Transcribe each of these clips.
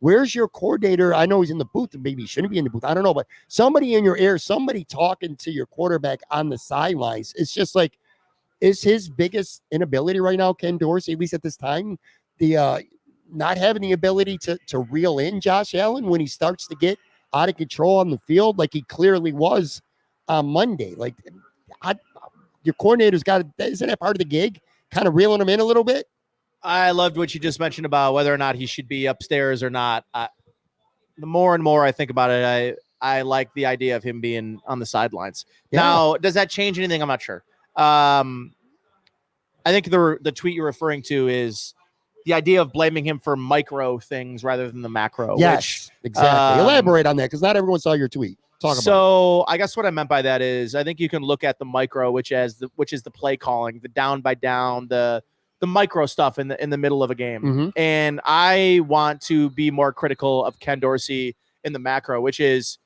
where's your coordinator? I know he's in the booth, and maybe he shouldn't be in the booth. I don't know, but somebody in your ear, somebody talking to your quarterback on the sidelines. It's just like, is his biggest inability right now, Ken Dorsey, at least at this time, the not having the ability to reel in Josh Allen when he starts to get out of control on the field, like he clearly was on Monday. Like, your coordinator's got to, isn't that part of the gig? Kind of reeling him in a little bit? I loved what you just mentioned about whether or not he should be upstairs or not. The more and more I think about it, I like the idea of him being on the sidelines. Yeah. Now, does that change anything? I'm not sure. I think the tweet you're referring to is the idea of blaming him for micro things rather than the macro. Yes, exactly. Elaborate on that, because not everyone saw your tweet. So I guess what I meant by that is I think you can look at the micro, which is the play calling, the down by down, the micro stuff in the middle of a game. Mm-hmm. And I want to be more critical of Ken Dorsey in the macro, which is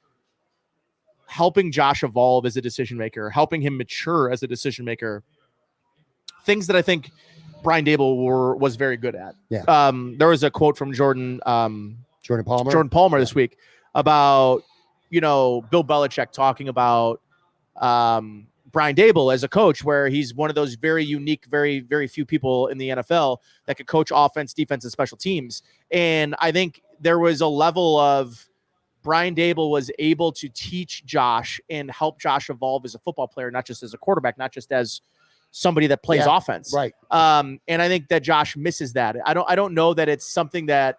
helping Josh evolve as a decision maker, helping him mature as a decision maker. Things that I think Brian Dable was very good at. Yeah. There was a quote from Jordan Palmer this week about, Bill Belichick talking about Brian Dable as a coach, where he's one of those very unique, very, very few people in the NFL that could coach offense, defense, and special teams. And I think there was a level of Brian Dable was able to teach Josh and help Josh evolve as a football player, not just as a quarterback, not just as somebody that plays offense. Right. And I think that Josh misses that. I don't know that it's something that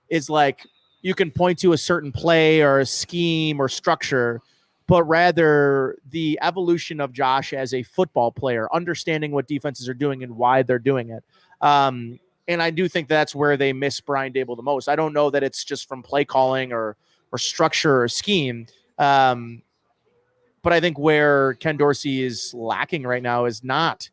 is like you can point to a certain play or a scheme or structure, but rather the evolution of Josh as a football player, understanding what defenses are doing and why they're doing it. And I do think that's where they miss Brian Dable the most. I don't know that it's just from play calling or structure or scheme. But I think where Ken Dorsey is lacking right now is not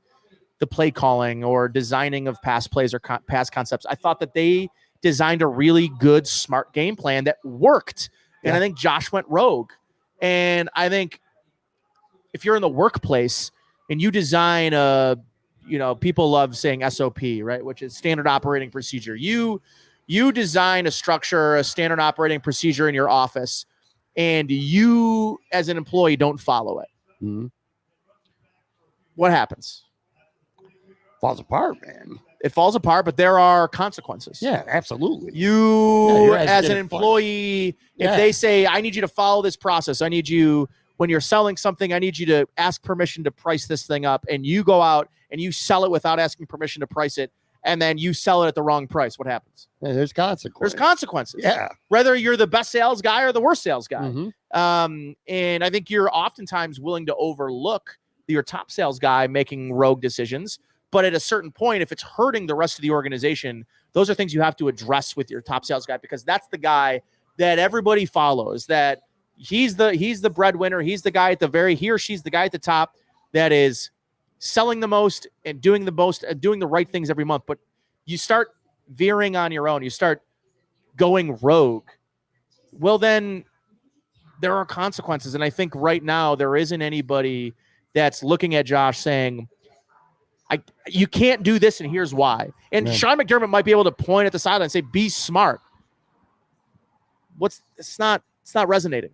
the play calling or designing of pass plays or pass concepts. I thought that they designed a really good, smart game plan that worked. And I think Josh went rogue. And I think if you're in the workplace and you design people love saying SOP, right? Which is standard operating procedure. You design a structure, a standard operating procedure in your office, and you as an employee don't follow it. Mm-hmm. What happens? Falls apart, man. It falls apart, but there are consequences. Yeah, absolutely. You, as an employee, if they say, I need you to follow this process, I need you, when you're selling something, I need you to ask permission to price this thing up, and you go out and you sell it without asking permission to price it, and then you sell it at the wrong price, what happens? Yeah, there's consequences. There's consequences. Yeah. Whether you're the best sales guy or the worst sales guy. Mm-hmm. And I think you're oftentimes willing to overlook your top sales guy making rogue decisions. But at a certain point, if it's hurting the rest of the organization, those are things you have to address with your top sales guy, because that's the guy that everybody follows, that he's the breadwinner. He's the guy he or she's the guy at the top that is selling the most and doing the most and doing the right things every month. But you start veering on your own, you start going rogue. Well, then there are consequences. And I think right now there isn't anybody that's looking at Josh saying, you can't do this, and here's why. And Sean McDermott might be able to point at the sideline and say, be smart. It's not resonating.